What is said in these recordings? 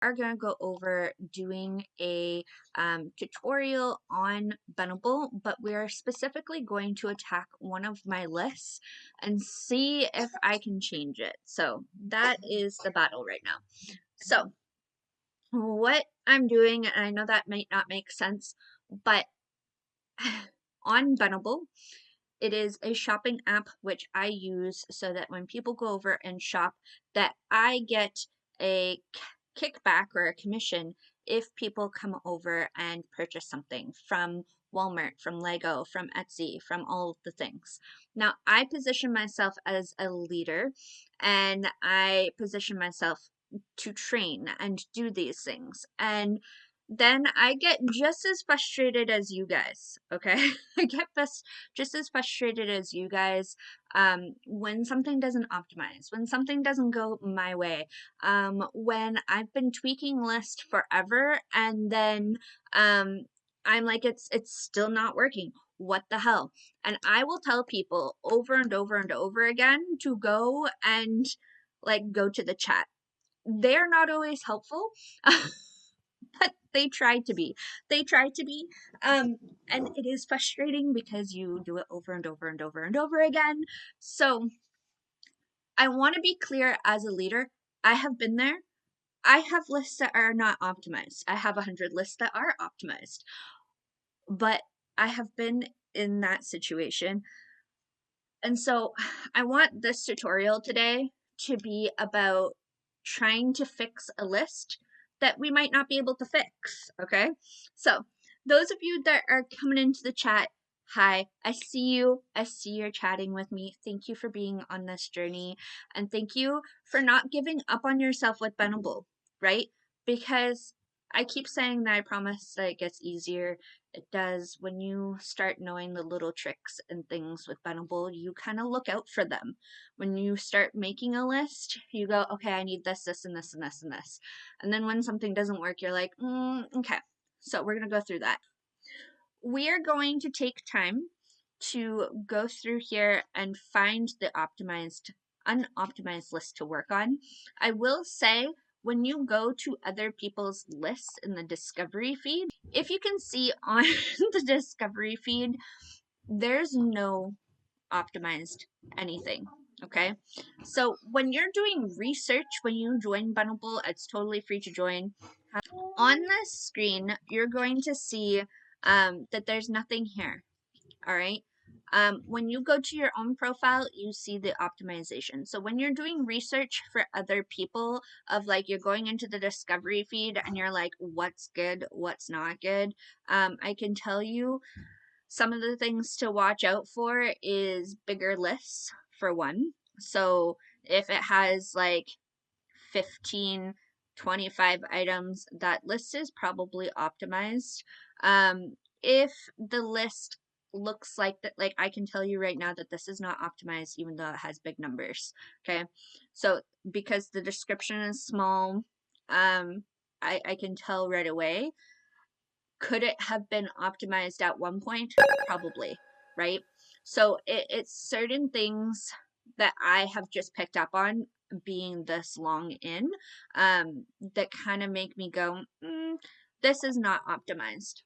are going to go over doing a tutorial on Benable, but we are specifically going to attack one of my lists and see if I can change it. So that is the battle right now. So what I'm doing, and I know that might not make sense, but on Benable, it is a shopping app which I use so that when people go over and shop, that I get a kickback or a commission if people come over and purchase something from Walmart, from Lego, from Etsy, from all of the things. Now, I position myself as a leader, and I position myself to train and do these things. And then I get just as frustrated as you guys, okay? I get just as frustrated as you guys when something doesn't optimize, when something doesn't go my way, when I've been tweaking list forever and then I'm like, it's still not working. What the hell? And I will tell people over and over and over again to go and like go to the chat. They're not always helpful. But they try to be. They try to be. And it is frustrating because you do it over and over and over and over again. So I want to be clear as a leader. I have been there. I have lists that are not optimized. I have 100 lists that are optimized. But I have been in that situation. And so I want this tutorial today to be about trying to fix a list that we might not be able to fix, okay? So those of you that are coming into the chat, hi, I see you. I see you're chatting with me. Thank you for being on this journey. And thank you for not giving up on yourself with Benable, right? Because I keep saying that I promise that it gets easier. It does. When you start knowing the little tricks and things with Benable, you kind of look out for them. When you start making a list, you go, okay, I need this, this, and this, and this, and this. And then when something doesn't work, you're like, okay. So we're going to go through that. We are going to take time to go through here and find the unoptimized list to work on. I will say, when you go to other people's lists in the discovery feed, if you can see on the discovery feed, there's no optimized anything, okay? So when you're doing research, when you join Benable, it's totally free to join. On this screen, you're going to see that there's nothing here, all right? When you go to your own profile, you see the optimization. So when you're doing research for other people, of like you're going into the discovery feed and you're like, what's good, what's not good, I can tell you some of the things to watch out for is bigger lists, for one. So if it has like 15, 25 items, that list is probably optimized. If the list looks like that, like I can tell you right now that this is not optimized even though it has big numbers, okay? So because the description is small, I can tell right away. Could it have been optimized at one point? Probably, right? So it's certain things that I have just picked up on being this long in that kind of make me go, this is not optimized.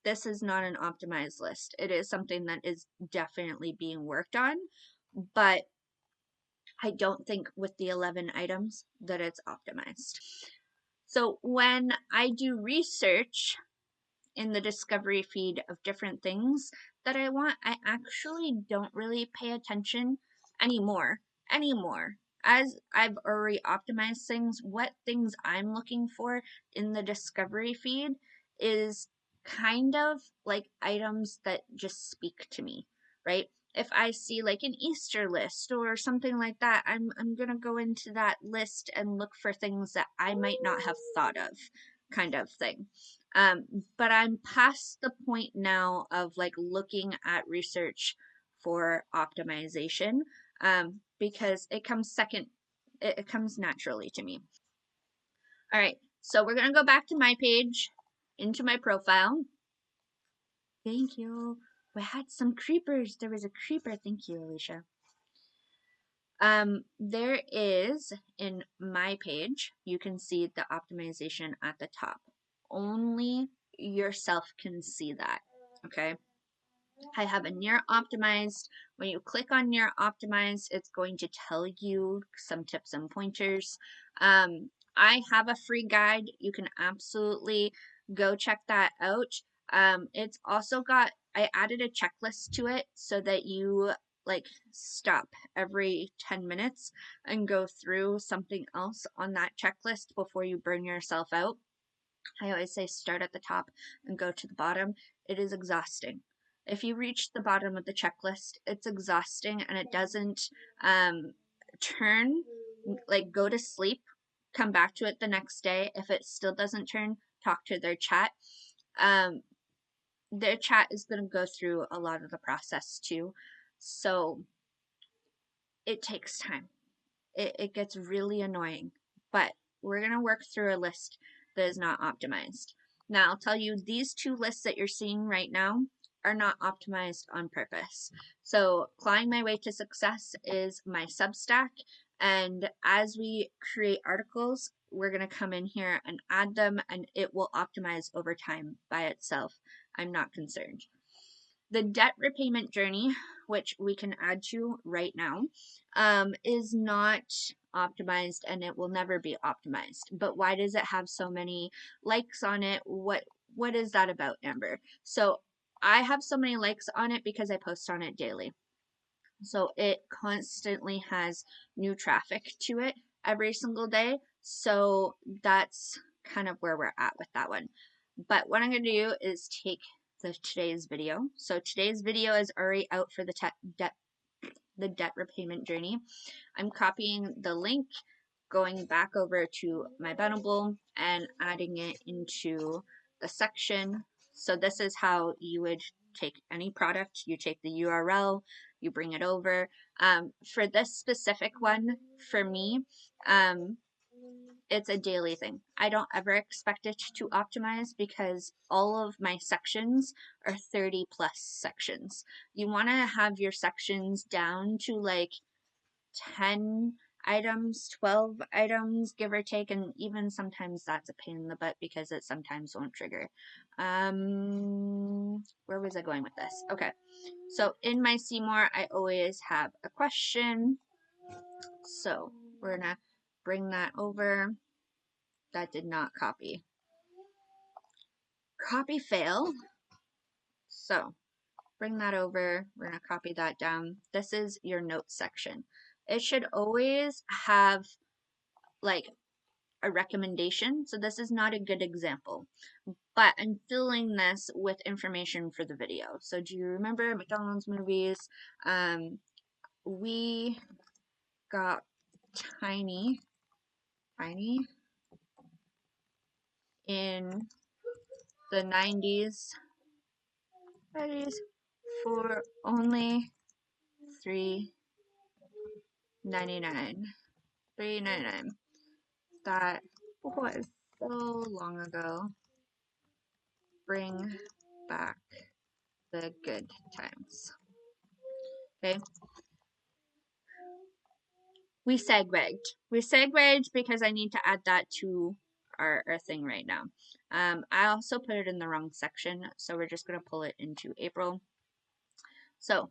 This is not an optimized list. It is something that is definitely being worked on, but I don't think with the 11 items that it's optimized. So when I do research in the discovery feed of different things that I want, I actually don't really pay attention anymore. As I've already optimized things, what things I'm looking for in the discovery feed is kind of like items that just speak to me, right? If I see like an Easter list or something like that, I'm gonna go into that list and look for things that I might not have thought of, kind of thing. But I'm past the point now of like looking at research for optimization because it comes second, it comes naturally to me. All right, so we're gonna go back to my page, into my profile. Thank you. We had some creepers. There was a creeper. Thank you, Alicia. There is, in my page, you can see the optimization at the top. Only yourself can see that, okay? I have a near optimized. When you click on near optimized, it's going to tell you some tips and pointers. I have a free guide. You can absolutely go check that out. It's also got, I added a checklist to it so that you like stop every 10 minutes and go through something else on that checklist before you burn yourself out. I always say start at the top and go to the bottom. It is exhausting. If you reach the bottom of the checklist, it's exhausting and it doesn't turn, like go to sleep, come back to it the next day. If it still doesn't turn, talk to their chat. Their chat is going to go through a lot of the process too. So it takes time. It gets really annoying, but we're going to work through a list that is not optimized. Now, I'll tell you, these two lists that you're seeing right now are not optimized on purpose. So, Clawing My Way to Success is my Substack, and as we create articles, we're going to come in here and add them, and it will optimize over time by itself. I'm not concerned. The debt repayment journey, which we can add to right now, is not optimized and it will never be optimized. But why does it have so many likes on it? What is that about, Amber? So I have so many likes on it because I post on it daily. So it constantly has new traffic to it every single day. So that's kind of where we're at with that one. But what I'm going to do is take today's video. So today's video is already out for the debt repayment journey. I'm copying the link, going back over to my Benable and adding it into the section. So this is how you would take any product. You take the URL, you bring it over. For this specific one, for me, it's a daily thing. I don't ever expect it to optimize because all of my sections are 30 plus sections. You want to have your sections down to like 10 items, 12 items, give or take, and even sometimes that's a pain in the butt because it sometimes won't trigger. Where was I going with this? Okay, so in my See More, I always have a question. So we're gonna bring that over. That did not copy. Copy fail. So bring that over. We're going to copy that down. This is your notes section. It should always have like a recommendation. So this is not a good example, but I'm filling this with information for the video. So do you remember McDonald's movies? We got tiny in the 90s for only $3.99. $3.99. That was so long ago. Bring back the good times. Okay. We segued. We segued because I need to add that to our thing right now. I also put it in the wrong section, so we're just going to pull it into April. So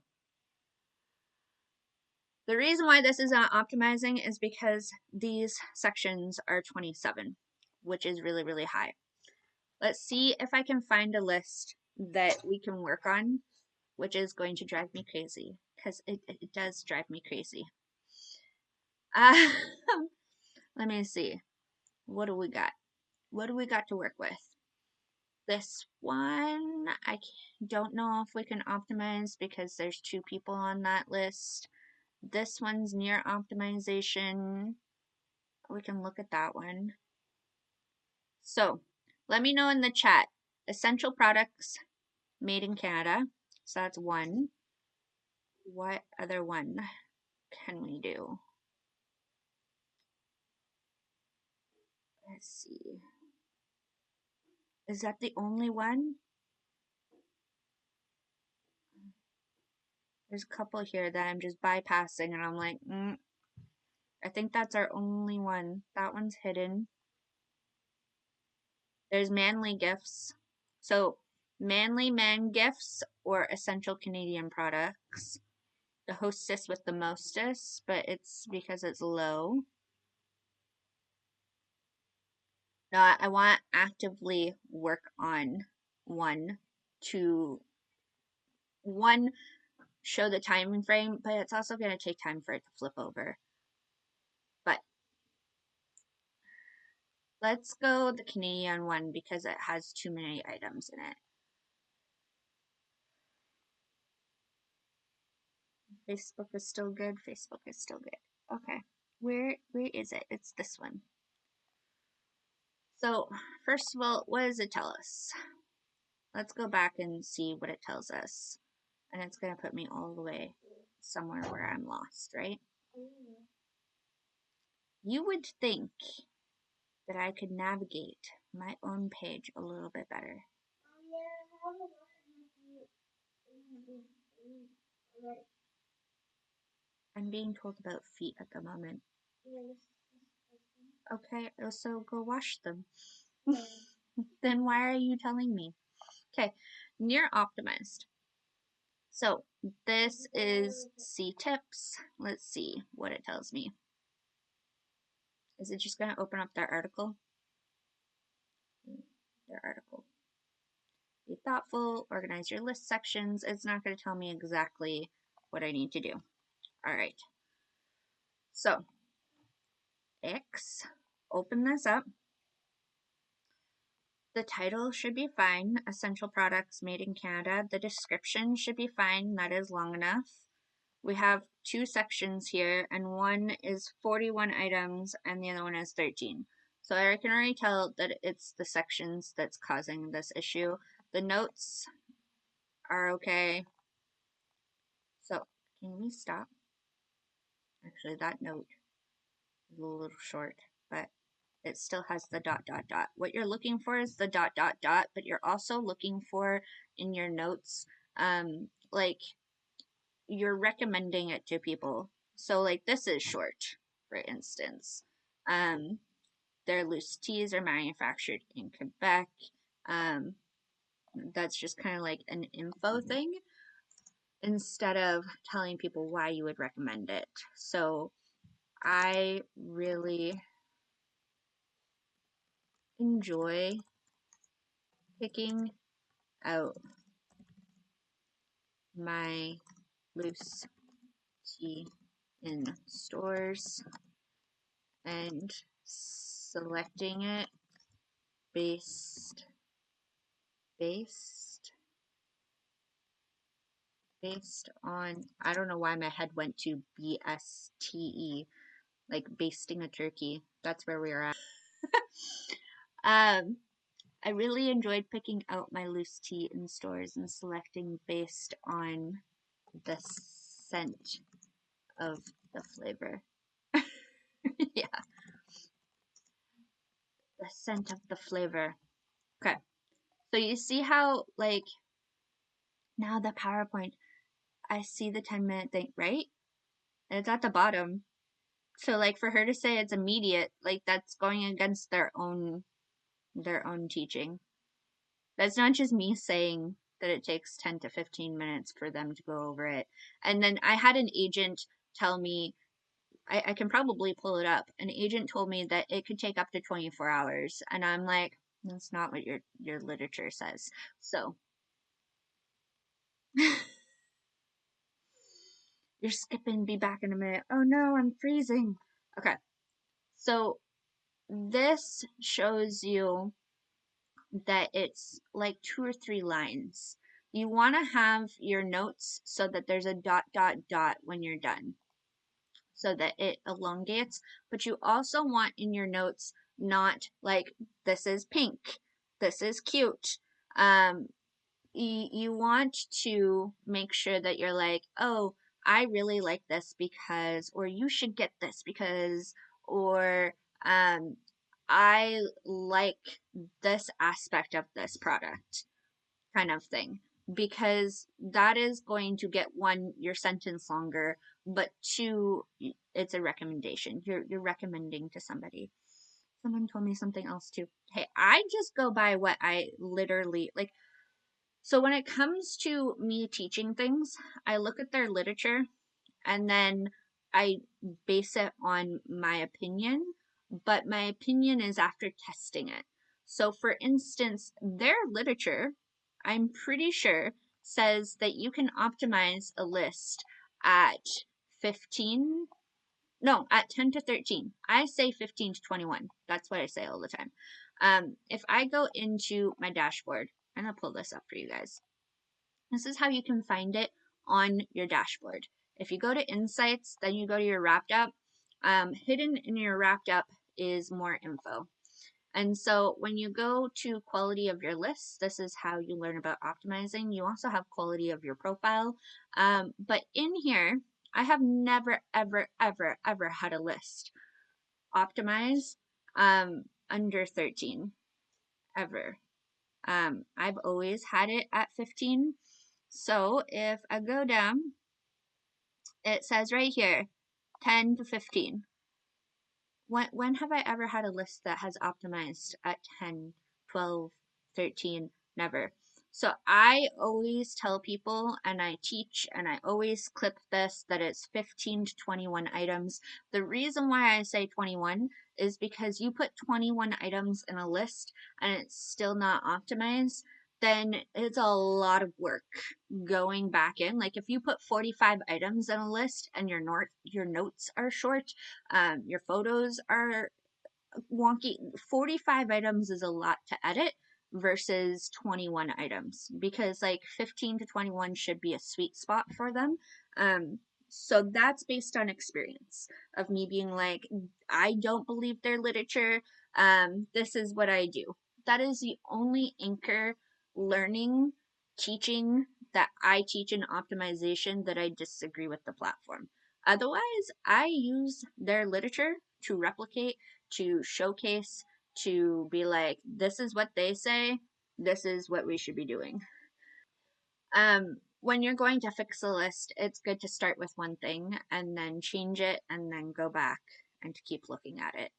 the reason why this is not optimizing is because these sections are 27, which is really, really high. Let's see if I can find a list that we can work on, which is going to drive me crazy, because it does drive me crazy. Let me see. What do we got? What do we got to work with? This one, I don't know if we can optimize because there's 2 people on that list. This one's near optimization. We can look at that one. So let me know in the chat. Essential products made in Canada. So that's one. What other one can we do? Let's see. Is that the only one? There's a couple here that I'm just bypassing and I'm like, I think that's our only one. That one's hidden. There's manly gifts. So manly man gifts or essential Canadian products. The hostess with the mostest, but it's because it's low. No, I want to actively work on one to one show the time frame, but it's also going to take time for it to flip over. But let's go the Canadian one because it has too many items in it. Facebook is still good. Facebook is still good. Okay. Where is it? It's this one. So, first of all, what does it tell us? Let's go back and see what it tells us. And it's going to put me all the way somewhere where I'm lost, right? You would think that I could navigate my own page a little bit better. I'm being told about feet at the moment. Okay, so go wash them. Then why are you telling me? Okay, near optimized. So this is C tips. Let's see what it tells me. Is it just going to open up their article? Their article. Be thoughtful, organize your list sections. It's not going to tell me exactly what I need to do. All right. So, X, open this up. The title should be fine. Essential products made in Canada. The description should be fine. That is long enough. We have two sections here, and one is 41 items and the other one is 13. So I can already tell that it's the sections that's causing this issue. The notes are okay. So can we stop? Actually, that note is a little short, but it still has the dot dot dot. What you're looking for is the dot dot dot, but you're also looking for in your notes, like you're recommending it to people. So like this is short, for instance. Their loose teas are manufactured in Quebec. Um, that's just kind of like an info thing instead of telling people why you would recommend it. So I really enjoy picking out my loose tea in stores and selecting it based based based on, I don't know why my head went to BSTE, like basting a turkey. That's where we are at. I really enjoyed picking out my loose tea in stores and selecting based on the scent of the flavor. Yeah, the scent of the flavor. Okay, so you see how, like, now the PowerPoint, I see the 10-minute thing, right? And it's at the bottom. So, like, for her to say it's immediate, like, that's going against their own teaching. That's not just me saying that it takes 10 to 15 minutes for them to go over it. And then I had an agent tell me, I can probably pull it up. An agent told me that it could take up to 24 hours. And I'm like, that's not what your literature says. So you're skipping, be back in a minute. Oh no, I'm freezing. Okay. So this shows you that it's like 2 or 3 lines. You want to have your notes so that there's a dot dot dot when you're done so that it elongates, but you also want in your notes not like this is pink, this is cute. You want to make sure that you're like, oh, I really like this because, or you should get this because, or I like this aspect of this product kind of thing, because that is going to get one, your sentence longer, but two, it's a recommendation. You're recommending to somebody. Someone told me something else too. Hey, I just go by what I literally like. So when it comes to me teaching things, I look at their literature and then I base it on my opinion, but my opinion is after testing it. So, for instance, their literature, I'm pretty sure, says that you can optimize a list at 15, no, at 10 to 13. I say 15 to 21. That's what I say all the time. If I go into my dashboard, I'm going to pull this up for you guys. This is how you can find it on your dashboard. If you go to Insights, then you go to your Wrapped Up. Hidden in your Wrapped Up is more info. And so when you go to quality of your lists, this is how you learn about optimizing. You also have quality of your profile. But in here, I have never, ever, ever, ever had a list optimize under 13, ever. I've always had it at 15. So if I go down, it says right here, 10 to 15. When have I ever had a list that has optimized at 10, 12, 13? Never. So I always tell people, and I teach, and I always clip this, that it's 15 to 21 items. The reason why I say 21 is because you put 21 items in a list and it's still not optimized, then it's a lot of work going back in. Like if you put 45 items in a list and your notes are short, your photos are wonky, 45 items is a lot to edit versus 21 items, because like 15 to 21 should be a sweet spot for them. So that's based on experience of me being like, I don't believe their literature. This is what I do. That is the only anchor learning, teaching that I teach in optimization that I disagree with the platform. Otherwise, I use their literature to replicate, to showcase, to be like, this is what they say, this is what we should be doing. When you're going to fix a list, it's good to start with one thing and then change it and then go back and to keep looking at it.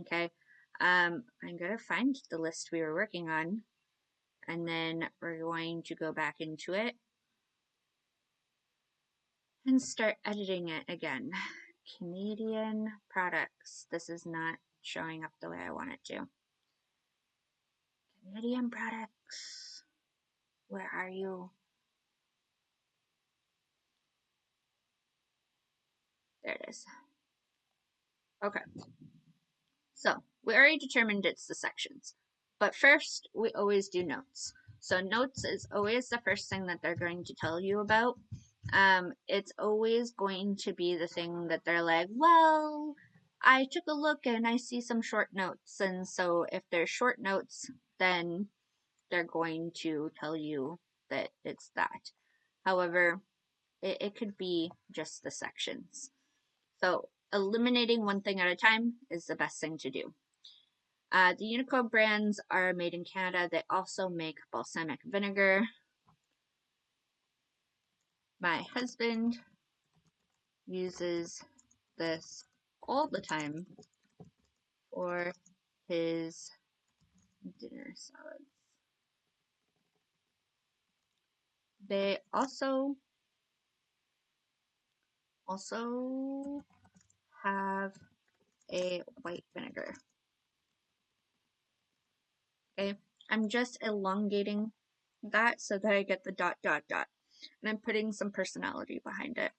Okay. I'm going to find the list we were working on, and then we're going to go back into it and start editing it again. Canadian products. This is not showing up the way I want it to. Canadian products. Where are you? There it is. Okay. So we already determined it's the sections. But first, we always do notes. So notes is always the first thing that they're going to tell you about. It's always going to be the thing that they're like, well, I took a look and I see some short notes. And so if they're short notes, then they're going to tell you that it's that. However, it could be just the sections. So eliminating one thing at a time is the best thing to do. The Unicorn brands are made in Canada. They also make balsamic vinegar. My husband uses this all the time for his dinner salads. They also have a white vinegar. Okay, I'm just elongating that so that I get the dot dot dot, and I'm putting some personality behind it.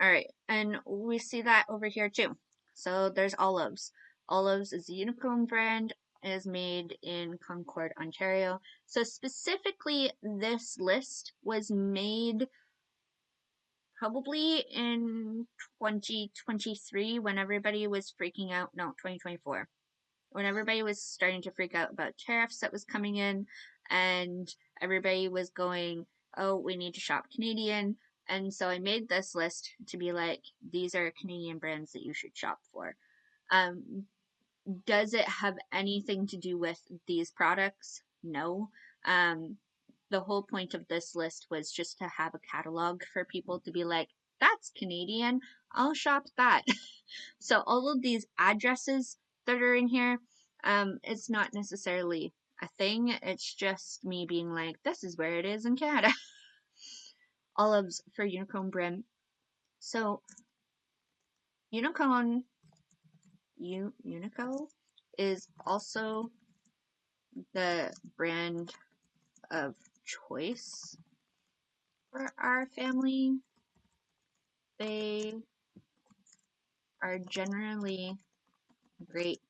All right, and we see that over here too. So there's Olives. Olives is a Unicorn brand, is made in Concord, Ontario. So specifically, this list was made probably in 2023 when everybody was freaking out. No, 2024. When everybody was starting to freak out about tariffs that was coming in, and everybody was going, oh, we need to shop Canadian. And so I made this list to be like, these are Canadian brands that you should shop for. Does it have anything to do with these products? No. The whole point of this list was just to have a catalog for people to be like, that's Canadian. I'll shop that. So all of these addresses that are in here, it's not necessarily a thing. It's just me being like, this is where it is in Canada. Olives for Unicone Brim. So Unicone Unico is also the brand of choice for our family. They are generally great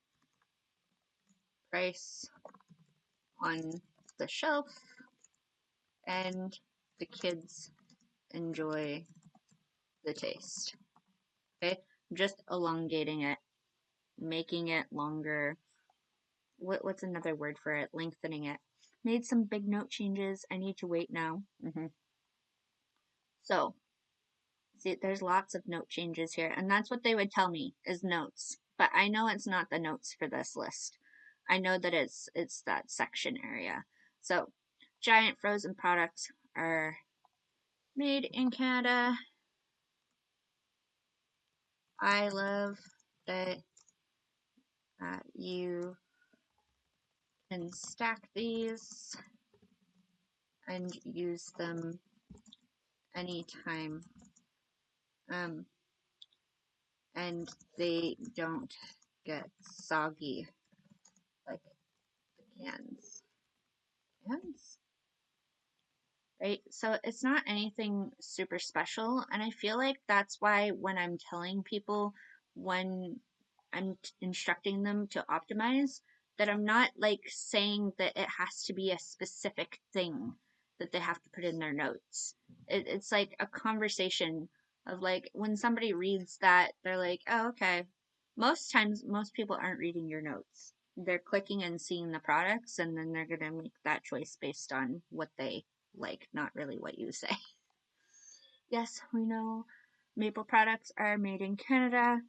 price on the shelf, and the kids enjoy the taste. Okay, just elongating it, making it longer. What's another word for it? Lengthening it. Made some big note changes. I need to wait now. So, see, there's lots of note changes here, and that's what they would tell me is notes. But I know it's not the notes for this list. I know that it's that section area. So, Giant frozen products are made in Canada. I love that you can stack these and use them anytime. And they don't get soggy like the cans. Cans? Right? So it's not anything super special. And I feel like that's why when I'm telling people, when I'm instructing them to optimize, that I'm not like saying that it has to be a specific thing that they have to put in their notes. It's like a conversation of like when somebody reads that, they're like, oh, okay. Most times, most people aren't reading your notes. They're clicking and seeing the products, and then they're going to make that choice based on what they like, not really what you say. Yes, we know maple products are made in Canada.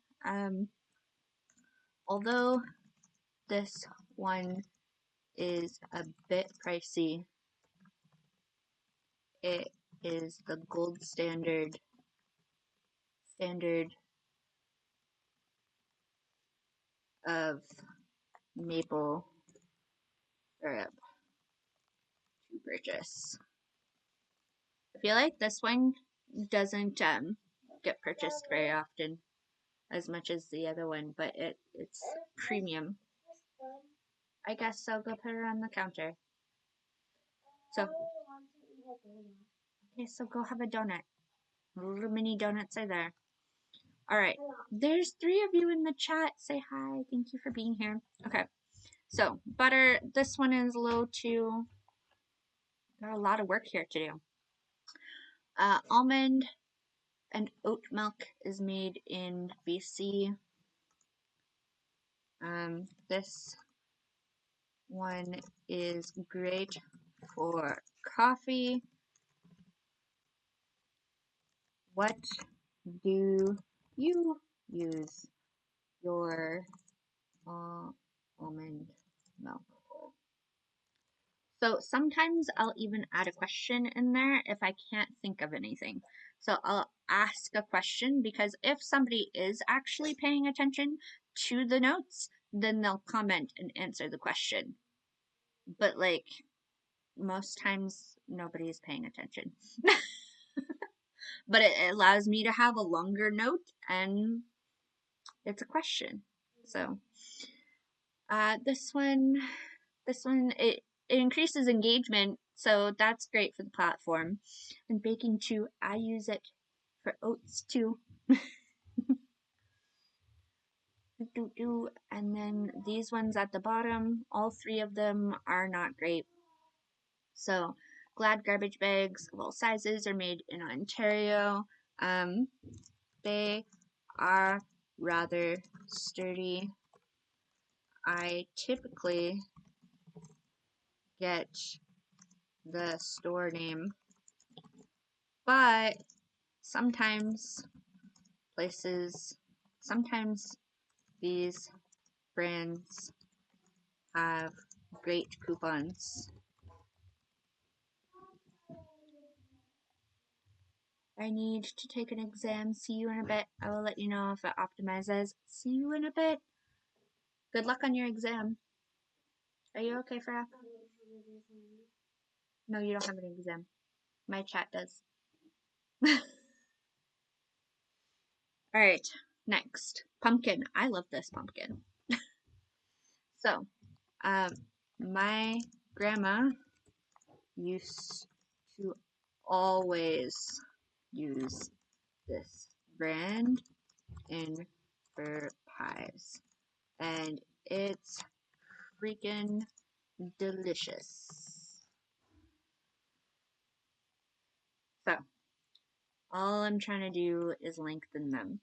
Although this one is a bit pricey, it is the gold standard of maple syrup to purchase. I feel like this one doesn't get purchased very often as much as the other one, but it's premium. I guess I'll go put it on the counter. So, okay, so go have a donut. Little mini donuts are there. All right, there's 3 of you in the chat. Say hi. Thank you for being here. Okay, so butter. This one is a little too. Got a lot of work here to do. Almond and oat milk is made in BC. This one is great for coffee. What do you use your almond milk for? So sometimes I'll even add a question in there if I can't think of anything. So I'll ask a question because if somebody is actually paying attention to the notes, then they'll comment and answer the question. But like most times, nobody is paying attention. But it allows me to have a longer note and it's a question. So this one it increases engagement, so that's great for the platform. And baking too, I use it for oats too. And then these ones at the bottom, all 3 of them are not great. So Glad garbage bags of all sizes are made in Ontario. They are rather sturdy. I typically get the store name, but sometimes sometimes these brands have great coupons. I need to take an exam. See you in a bit. I will let you know if it optimizes. See you in a bit. Good luck on your exam. Are you okay, Freya? No, you don't have an exam. My chat does. Alright, next. Pumpkin. I love this pumpkin. So, um, my grandma used to always use this brand in her pies. And it's freaking delicious. So, all I'm trying to do is lengthen them.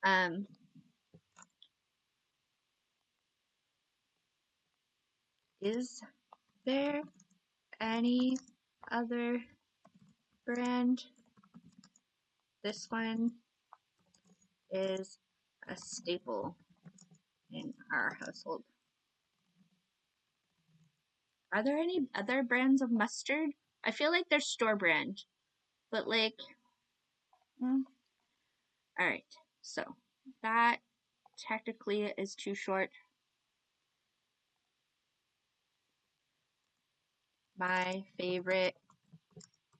Um, is there any other brand? This one is a staple in our household. Are there any other brands of mustard? I feel like they're store brand, but like, all right. So that technically is too short. My favorite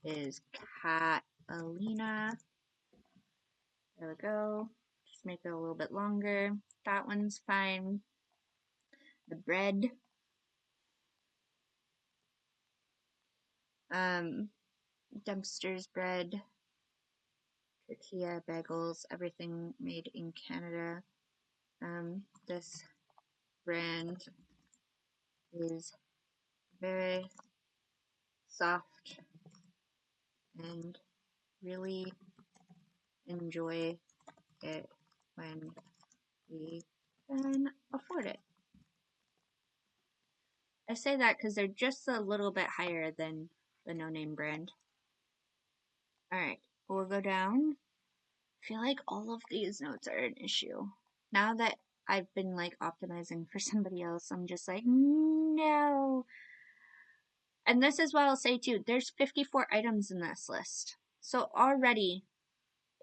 is Catalina. There we go. Just make it a little bit longer. That one's fine. The bread. Um, Dempster's bread, tortilla, bagels, everything made in Canada. This brand is very soft and really enjoy it when we can afford it. I say that because they're just a little bit higher than the no-name brand. Alright, we'll go down. I feel like all of these notes are an issue. Now that I've been like optimizing for somebody else, I'm just like, no. And this is what I'll say too. There's 54 items in this list. So already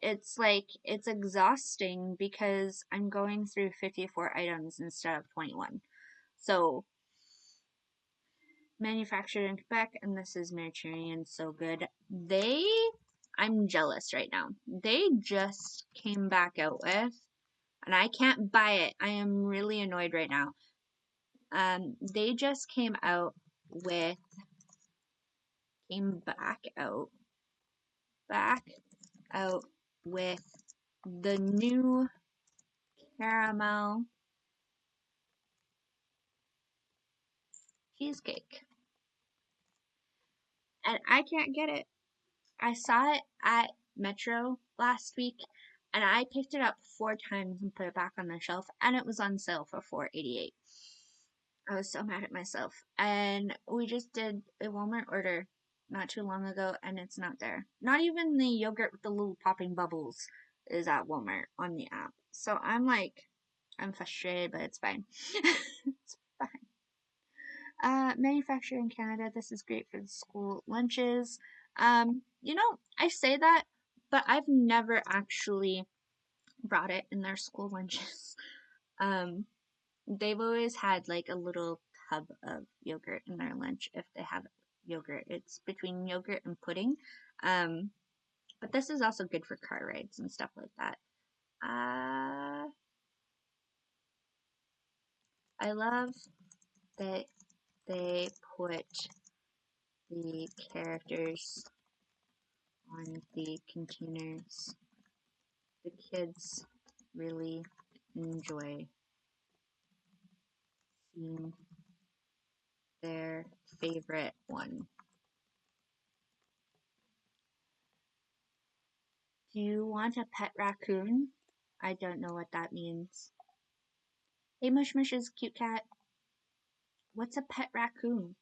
it's like, it's exhausting because I'm going through 54 items instead of 21. So manufactured in Quebec, and this is Mediterranean, so good. I'm jealous right now. They just came back out with, and I can't buy it. I am really annoyed right now. They just came back out with the new caramel cheesecake. And I can't get it. I saw it at Metro last week and I picked it up 4 times and put it back on the shelf and it was on sale for $4.88. I was so mad at myself. And we just did a Walmart order not too long ago and it's not there. Not even the yogurt with the little popping bubbles is at Walmart on the app. So I'm like, I'm frustrated, but it's fine. It's fine. Manufactured in Canada. This is great for the school lunches. I say that, but I've never actually brought it in their school lunches. They've always had like a little tub of yogurt in their lunch if they have yogurt. It's between yogurt and pudding. But this is also good for car rides and stuff like that. I love that they put the characters on the containers. The kids really enjoy seeing their favorite one. Do you want a pet raccoon? I don't know what that means. Hey Mush Mush's cute cat. What's a pet raccoon?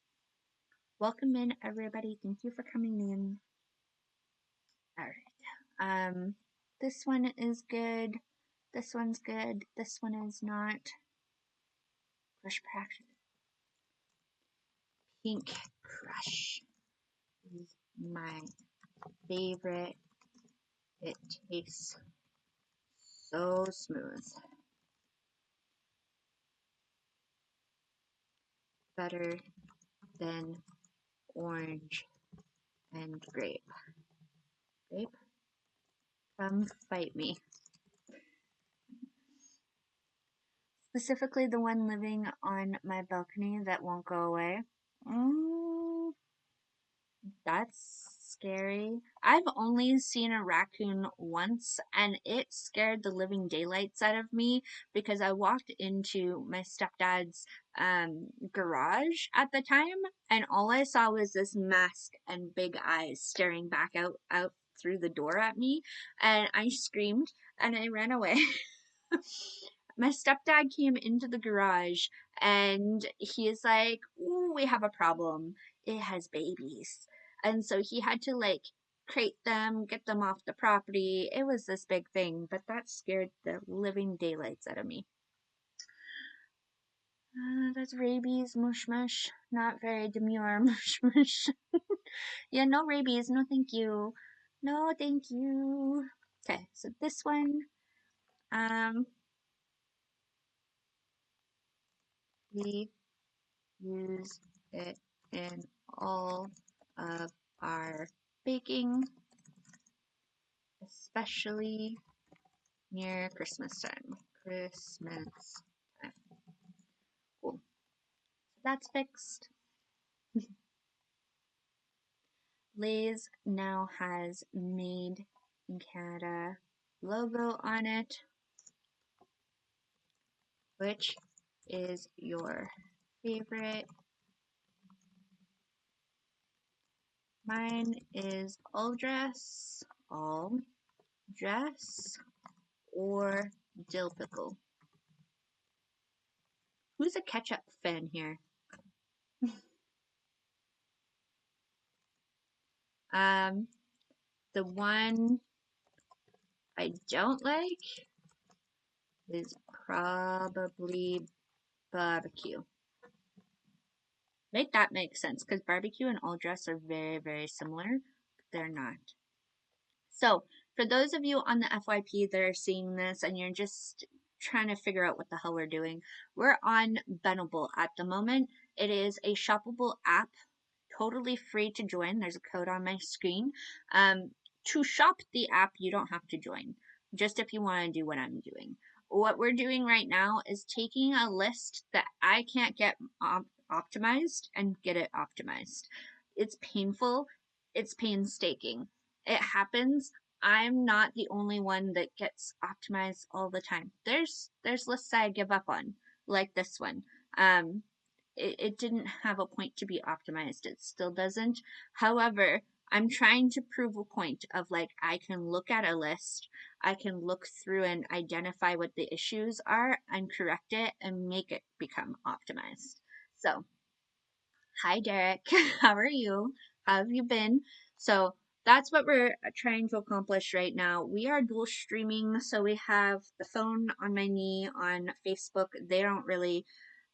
Welcome in everybody. Thank you for coming in. Alright. This one is good. This one's good. This one is not. Crush Practice. Pink Crush is my favorite It tastes so smooth. Better than orange and grape. Grape, come fight me. Specifically the one living on my balcony that won't go away. Mm, that's scary. I've only seen a raccoon once and it scared the living daylights out of me because I walked into my stepdad's garage at the time and all I saw was this mask and big eyes staring back out through the door at me and I screamed and I ran away. My stepdad came into the garage and he's like, "Ooh, we have a problem. It has babies." And so he had to like crate them, get them off the property. It was this big thing, but that scared the living daylights out of me. That's rabies, mush mush. Not very demure, mush mush. Yeah, no rabies, no thank you. No thank you. Okay, so this one, um, we use it in all of our baking, especially near Christmas time. Christmas time. Cool. So that's fixed. Lay's now has made in Canada logo on it. Which is your favorite? Mine is all dress, or dill pickle. Who's a ketchup fan here? The one I don't like is probably barbecue. Make that make sense because barbecue and all dress are very, very similar. They're not. So, for those of you on the FYP that are seeing this and you're just trying to figure out what the hell we're doing, we're on Benable at the moment. It is a shoppable app, totally free to join. There's a code on my screen. To shop the app, you don't have to join, just if you want to do what I'm doing. What we're doing right now is taking a list that I can't get optimized and get it optimized. It's painful, it's painstaking. It happens. I'm not the only one that gets optimized all the time. There's lists I give up on, like this one. It didn't have a point to be optimized. It still doesn't. However, I'm trying to prove a point of like I can look at a list, I can look through and identify what the issues are and correct it and make it become optimized. So, hi Derek, how are you? How have you been? So, that's what we're trying to accomplish right now. We are dual streaming, so we have the phone on my knee on Facebook. They don't really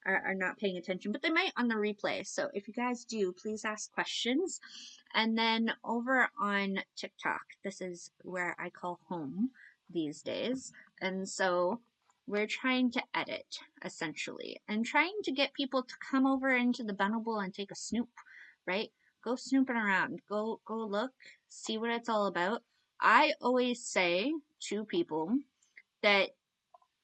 are not paying attention, but they might on the replay. So if you guys do, please ask questions. And then over on TikTok, this is where I call home these days. And so we're trying to edit essentially and trying to get people to come over into the Benable and take a snoop, right? Go snooping around, go look, see what it's all about. I always say to people that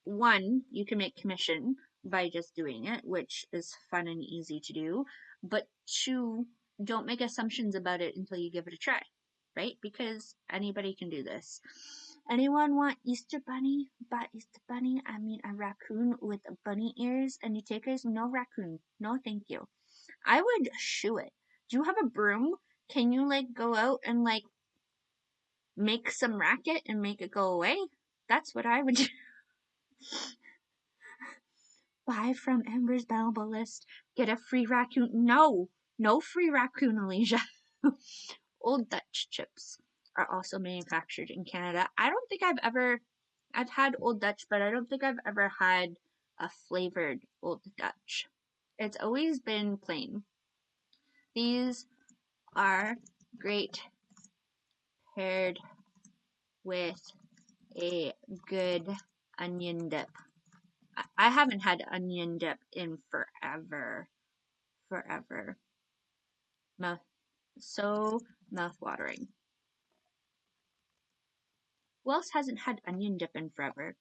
one, you can make commission by just doing it, which is fun and easy to do. But two, don't make assumptions about it until you give it a try, right? Because anybody can do this. Anyone want Easter Bunny? But Easter Bunny, I mean a raccoon with bunny ears and you takers? No raccoon. No, thank you. I would shoo it. Do you have a broom? Can you like go out and like make some racket and make it go away? That's what I would do. Buy from Amber's Benable list. Get a free raccoon. No, no free raccoon, Alicia. Old Dutch chips are also manufactured in Canada. I don't think I've had Old Dutch, but I don't think I've ever had a flavored Old Dutch. It's always been plain. These are great paired with a good onion dip. I haven't had onion dip in forever. Forever. Mouth, so mouth-watering. Who else hasn't had onion dip in forever?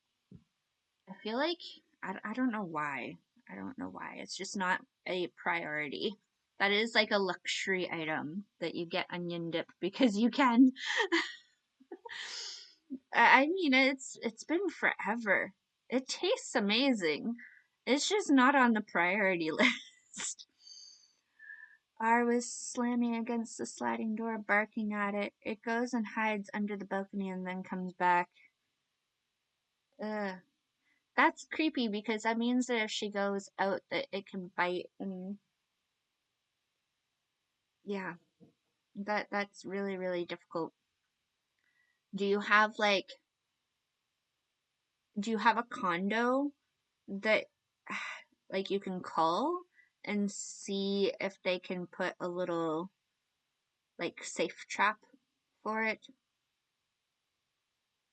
I feel like, I don't know why. I don't know why. It's just not a priority. That is like a luxury item that you get onion dip because you can. I mean, it's been forever. It tastes amazing. It's just not on the priority list. R was slamming against the sliding door, barking at it. It goes and hides under the balcony and then comes back. Ugh. That's creepy because that means that if she goes out that it can bite and yeah, that's really, really difficult. Do you have like do you have a condo that like you can call and see if they can put a little like safe trap for it?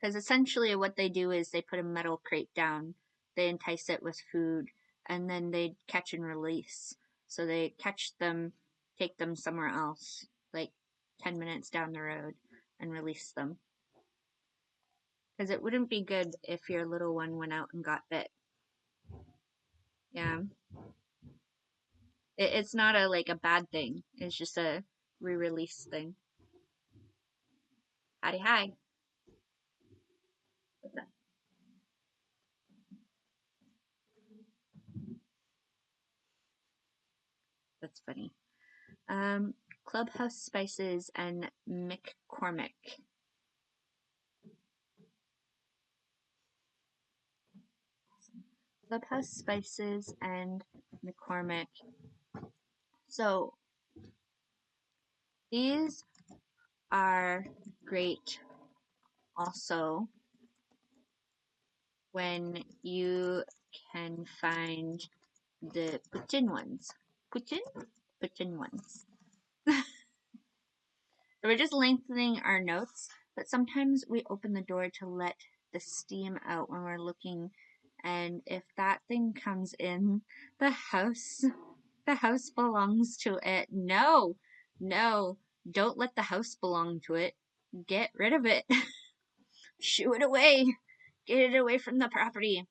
Because essentially what they do is they put a metal crate down, they entice it with food, and then they catch and release. So they catch them, take them somewhere else, like 10 minutes down the road, and release them. Because it wouldn't be good if your little one went out and got bit. Yeah. It's not a like a bad thing. It's just a re-release thing. Howdy hi. What's that? That's funny. Um, Clubhouse Spices and McCormick. Clubhouse Spices and McCormick. So these are great also when you can find the Putin ones. Putin? Putin ones. So we're just lengthening our notes, but sometimes we open the door to let the steam out when we're looking, and if that thing comes in the house, the house belongs to it. No, no, don't let the house belong to it. Get rid of it. Shoo it away. Get it away from the property.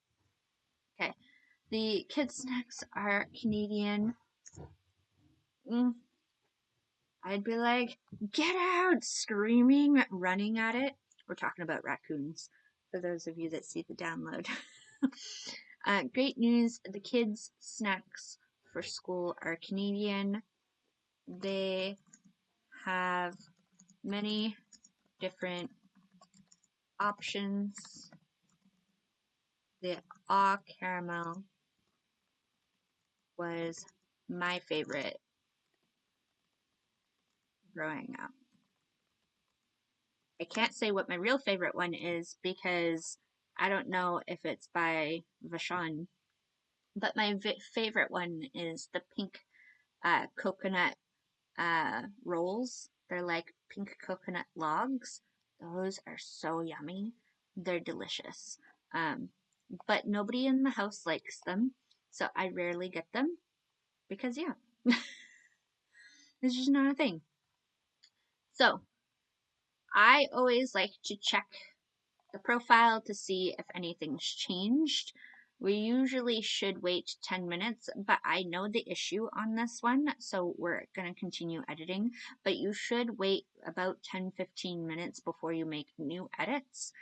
Okay, the kids' snacks are Canadian. I'd be like, get out, screaming, running at it. We're talking about raccoons, for those of you that see the download. Great news, the kids' snacks for school are Canadian. They have many different options. The Aw Caramel was my favorite growing up. I can't say what my real favorite one is because I don't know if it's by Vachon, but my favorite one is the pink coconut rolls. They're like pink coconut logs. Those are so yummy. They're delicious. But nobody in the house likes them, so I rarely get them because, yeah, it's just not a thing. So I always like to check the profile to see if anything's changed. We usually should wait 10 minutes, but I know the issue on this one, so we're going to continue editing. But you should wait about 10-15 minutes before you make new edits,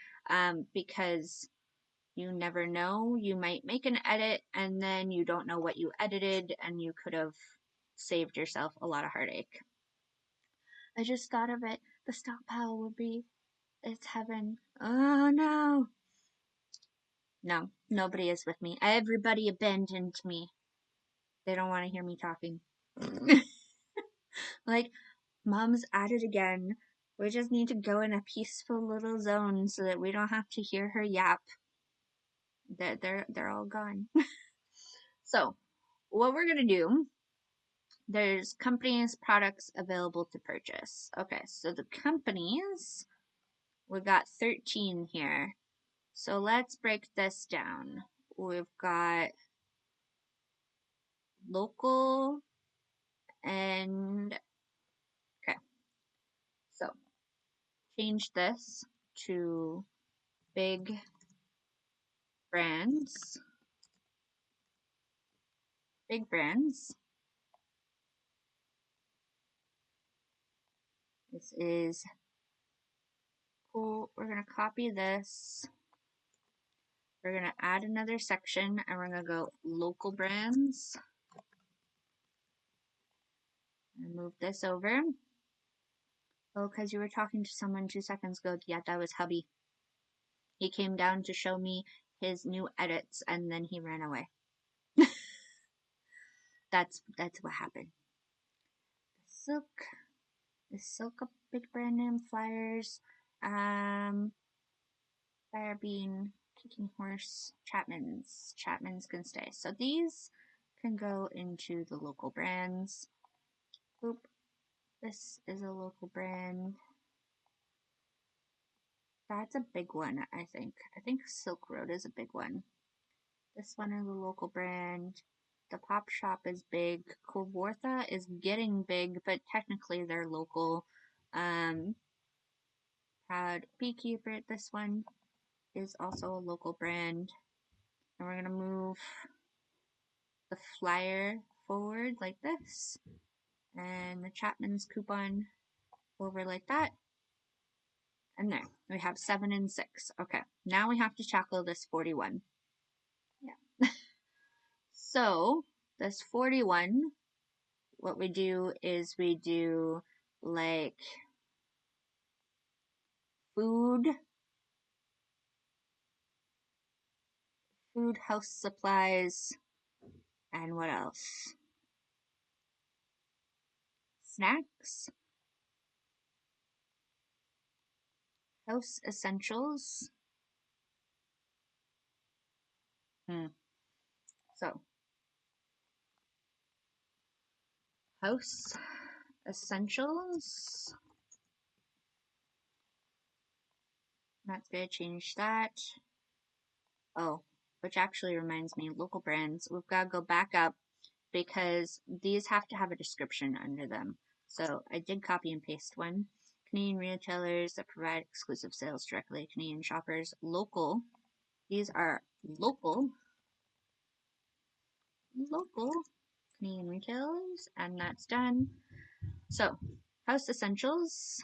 because you never know. You might make an edit and then you don't know what you edited, and you could have saved yourself a lot of heartache. I just thought of it. The stockpile will be, it's heaven. Oh no. No, nobody is with me. Everybody abandoned me. They don't want to hear me talking. Like, Mom's at it again. We just need to go in a peaceful little zone so that we don't have to hear her yap. They're all gone. So, what we're gonna do, there's companies, products available to purchase. Okay, so the companies We got 13 here. So let's break this down. We've got local and okay. So change this to big brands. Big brands. This is cool. We're going to copy this. We're going to add another section and we're going to go local brands. And move this over. Oh, because you were talking to someone 2 seconds ago. Yeah, that was hubby. He came down to show me his new edits and then he ran away. That's what happened. The silk, a big brand name, flyers, Fire Bean, Kicking Horse, Chapman's can stay. So these can go into the local brands. Oop, this is a local brand. That's a big one, I think. I think Silk Road is a big one. This one is a local brand. The Pop Shop is big. Kawartha is getting big, but technically they're local. Proud Beekeeper, this one is also a local brand. And we're going to move the flyer forward like this. And the Chapman's coupon over like that. And there, we have 7 and 6. Okay, now we have to tackle this 41. Yeah. So, this 41, what we do is we do like food, house supplies, and what else? Snacks, house essentials. So, house essentials. That's gonna change that. Oh, which actually reminds me, local brands. We've got to go back up because these have to have a description under them. So I did copy and paste one. Canadian retailers that provide exclusive sales directly to Canadian shoppers. Local. These are local Canadian retailers, and that's done. So, house essentials.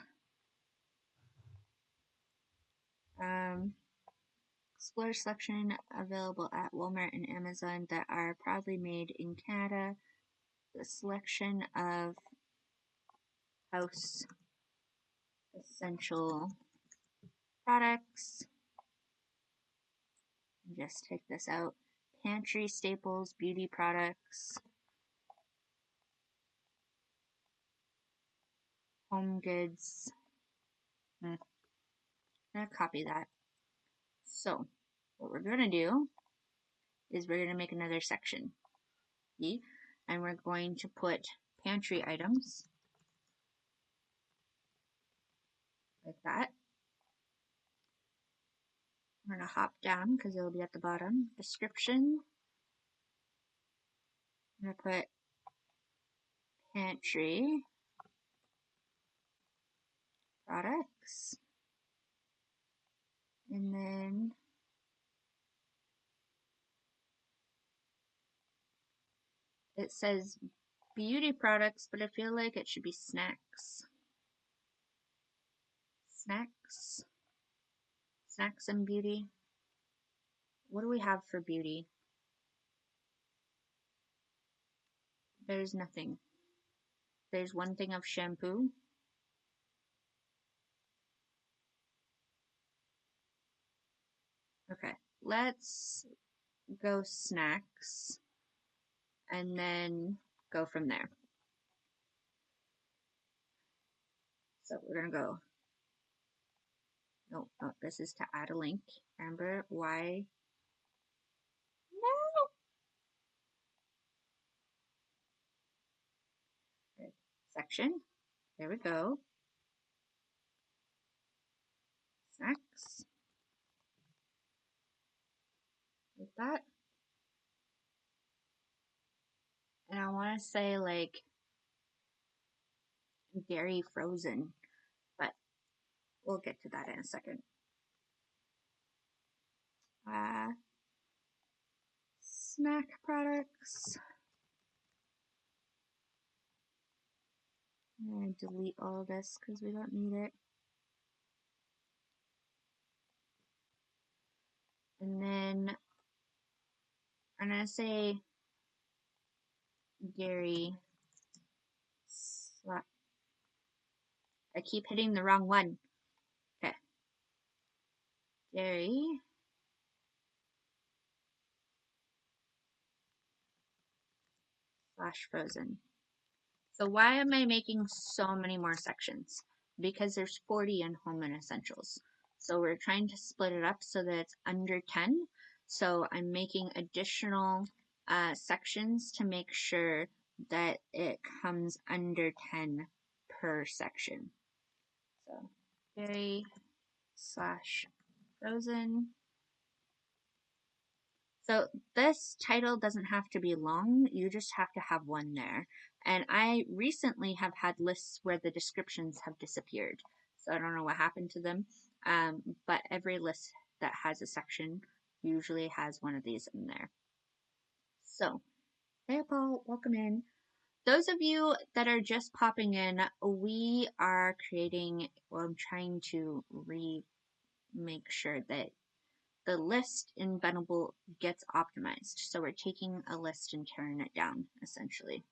Explore selection available at Walmart and Amazon that are proudly made in Canada. The selection of house essential products. Just take this out. Pantry staples, beauty products, home goods. I'm gonna copy that. So, what we're gonna do is we're gonna make another section. See? And we're going to put pantry items like that. We're gonna hop down because it'll be at the bottom. Description. I'm gonna put pantry products. And then it says beauty products, but I feel like it should be snacks. Snacks. Snacks and beauty. What do we have for beauty? There's nothing. There's one thing of shampoo. Okay, let's go snacks and then go from there. So we're gonna go. No, this is to add a link. Remember why? No. Section. There we go. that. And I want to say like dairy frozen, but we'll get to that in a second. Snack products. I'm going to delete all of this because we don't need it. And then I'm going to say dairy. I keep hitting the wrong one. Okay. Dairy / frozen. So why am I making so many more sections? Because there's 40 in home and essentials. So we're trying to split it up so that it's under 10. So I'm making additional sections to make sure that it comes under 10 per section. So dairy / frozen. So this title doesn't have to be long, you just have to have one there. And I recently have had lists where the descriptions have disappeared. So I don't know what happened to them, but every list that has a section usually has one of these in there. So, hey Paul, welcome in. Those of you that are just popping in, we are creating, well, I'm trying to make sure that the list in Benable gets optimized. So we're taking a list and tearing it down, essentially.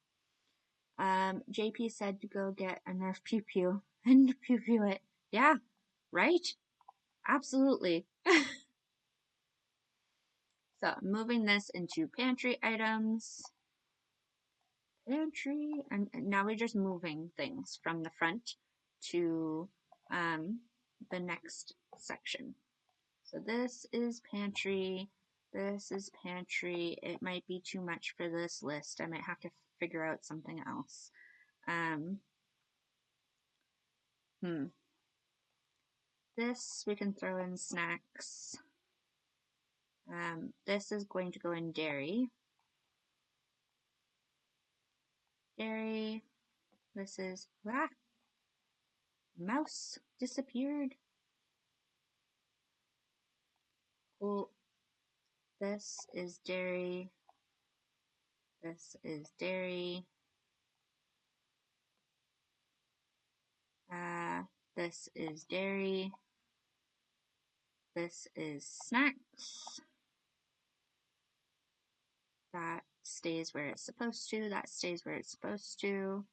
JP said to go get a Nerf Pew Pew and pew pew it. Yeah, right? Absolutely. So moving this into pantry items. Pantry, and now we're just moving things from the front to the next section. So this is pantry, this is pantry. It might be too much for this list. I might have to figure out something else. This we can throw in snacks. This is going to go in dairy. Dairy. This is, mouse disappeared. Cool. This is dairy. This is dairy. This is dairy. This is snacks. That stays where it's supposed to. That stays where it's supposed to.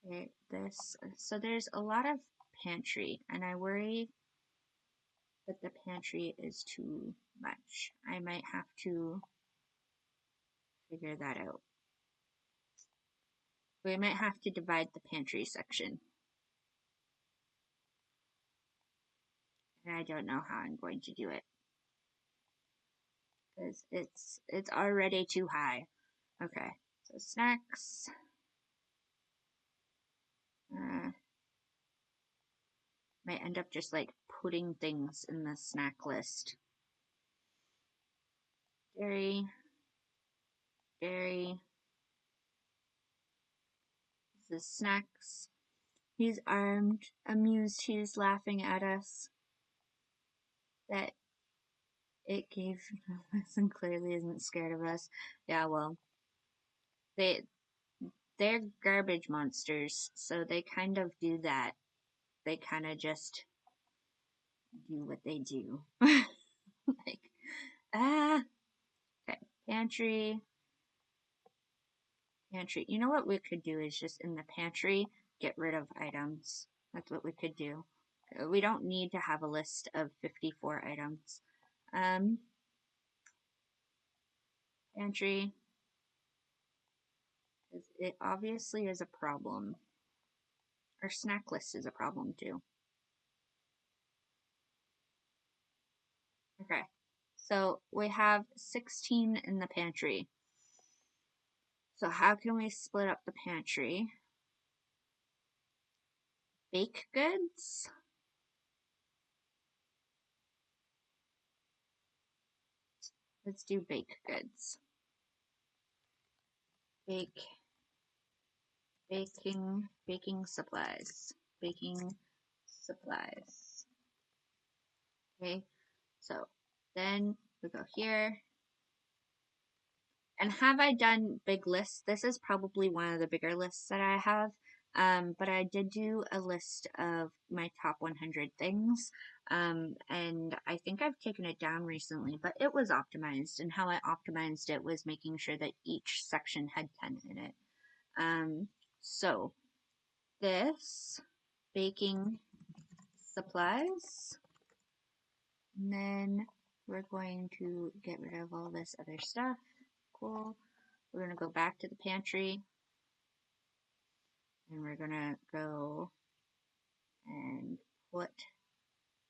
Okay, this. So there's a lot of pantry, and I worry that the pantry is too much. I might have to figure that out. We might have to divide the pantry section. And I don't know how I'm going to do it. Because it's already too high. Okay, so snacks. Might end up just like putting things in the snack list. Dairy. Dairy. This is snacks. He's armed, amused, he's laughing at us. That it gave and clearly isn't scared of us. Yeah, well, they're garbage monsters, so they kind of do that. They kind of just do what they do. Like, okay, pantry. Pantry. You know what we could do is just in the pantry, get rid of items. That's what we could do. We don't need to have a list of 54 items. Pantry. Because it obviously is a problem. Our snack list is a problem too. Okay. So we have 16 in the pantry. So how can we split up the pantry? Baked goods. Let's do baked goods. Baking supplies. Baking supplies. Okay, so then we go here. And have I done big lists? This is probably one of the bigger lists that I have. But I did do a list of my top 100 things. And I think I've taken it down recently, but it was optimized. And how I optimized it was making sure that each section had 10 in it. So this baking supplies, and then we're going to get rid of all this other stuff. Cool. We're going to go back to the pantry, and we're going to go and put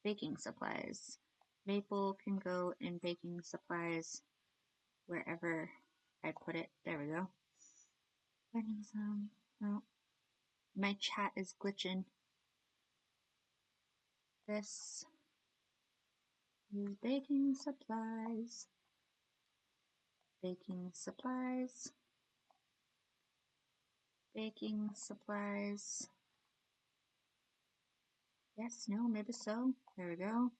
baking supplies. Maple can go in baking supplies wherever I put it. There we go. Finding some. No, my chat is glitching. This is baking supplies. Baking supplies. Baking supplies. Yes, no, maybe so. There we go.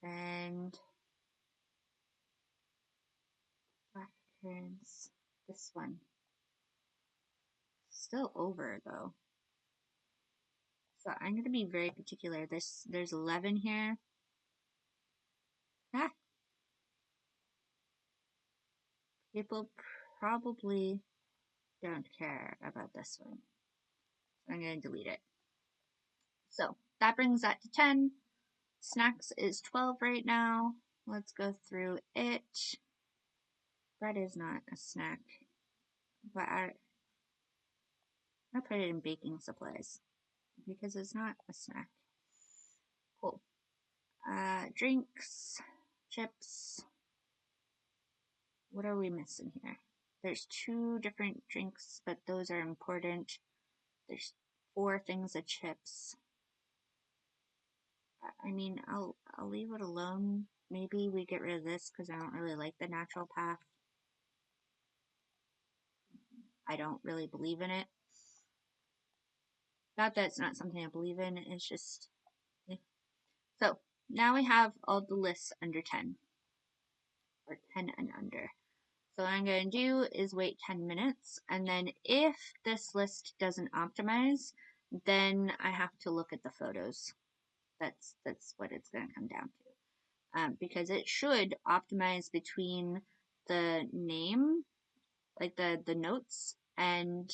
And black currants. This one. Still over though. So I'm going to be very particular. There's 11 here. Ah, people probably don't care about this one. So I'm going to delete it. So that brings that to 10. Snacks is 12 right now. Let's go through it. Bread is not a snack, but I put it in baking supplies because it's not a snack. Cool. Drinks, chips. What are we missing here? There's 2 different drinks, but those are important. There's 4 things of chips. I mean, I'll leave it alone. Maybe we get rid of this because I don't really like the natural path. I don't really believe in it. Not that it's not something I believe in, it's just... So, now we have all the lists under 10. Or 10 and under. So what I'm going to do is wait 10 minutes, and then if this list doesn't optimize, then I have to look at the photos. That's what it's going to come down to. Because it should optimize between the name, like the notes, and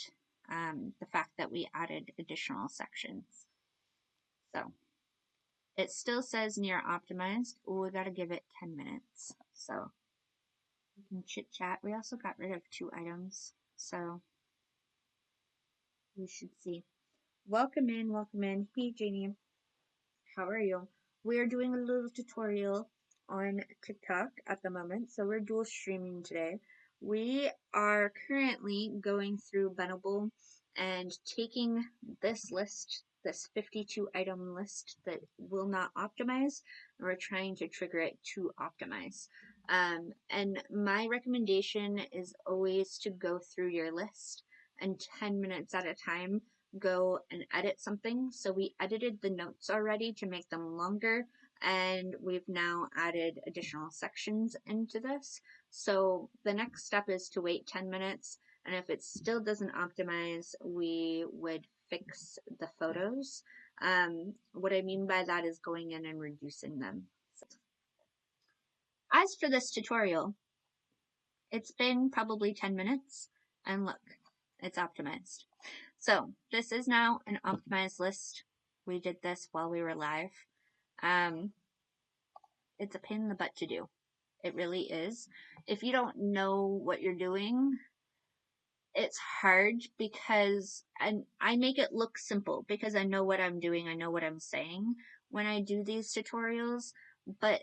the fact that we added additional sections. So it still says near optimized. Oh, we got to give it 10 minutes. So we can chit chat. We also got rid of 2 items. So we should see. Welcome in, welcome in. Hey, Janie. How are you? We're doing a little tutorial on TikTok at the moment, so we're dual streaming today. We are currently going through Benable and taking this list, this 52 item list that will not optimize, and we're trying to trigger it to optimize. And my recommendation is always to go through your list and 10 minutes at a time go and edit something. So we edited the notes already to make them longer, and we've now added additional sections into this. So the next step is to wait 10 minutes, and if it still doesn't optimize, we would fix the photos. What I mean by that is going in and reducing them. As for this tutorial, it's been probably 10 minutes, and look, it's optimized. So this is now an optimized list. We did this while we were live. It's a pain in the butt to do. It really is. If you don't know what you're doing, it's hard because, and I make it look simple because I know what I'm doing, I know what I'm saying when I do these tutorials, but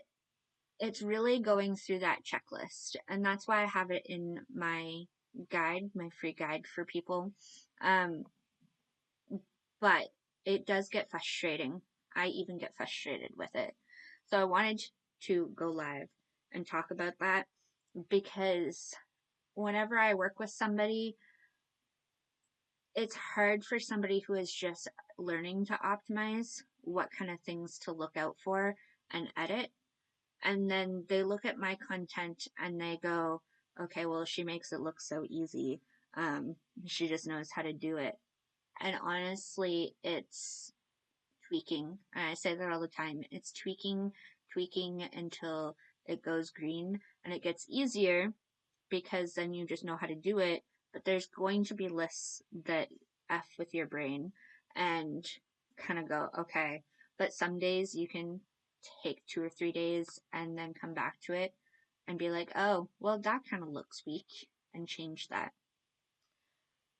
it's really going through that checklist, and that's why I have it in my guide, my free guide for people. But it does get frustrating. I even get frustrated with it. So I wanted to go live and talk about that. because whenever I work with somebody, it's hard for somebody who is just learning to optimize what kind of things to look out for and edit. And then they look at my content and they go, okay, well, she makes it look so easy. Um, she just knows how to do it. And honestly, it's tweaking. And I say that all the time. It's tweaking until it goes green and it gets easier because then you just know how to do it. But there's going to be lists that F with your brain and kind of go, okay. But some days you can take 2 or 3 days and then come back to it and be like, oh, well, that kind of looks weak and change that.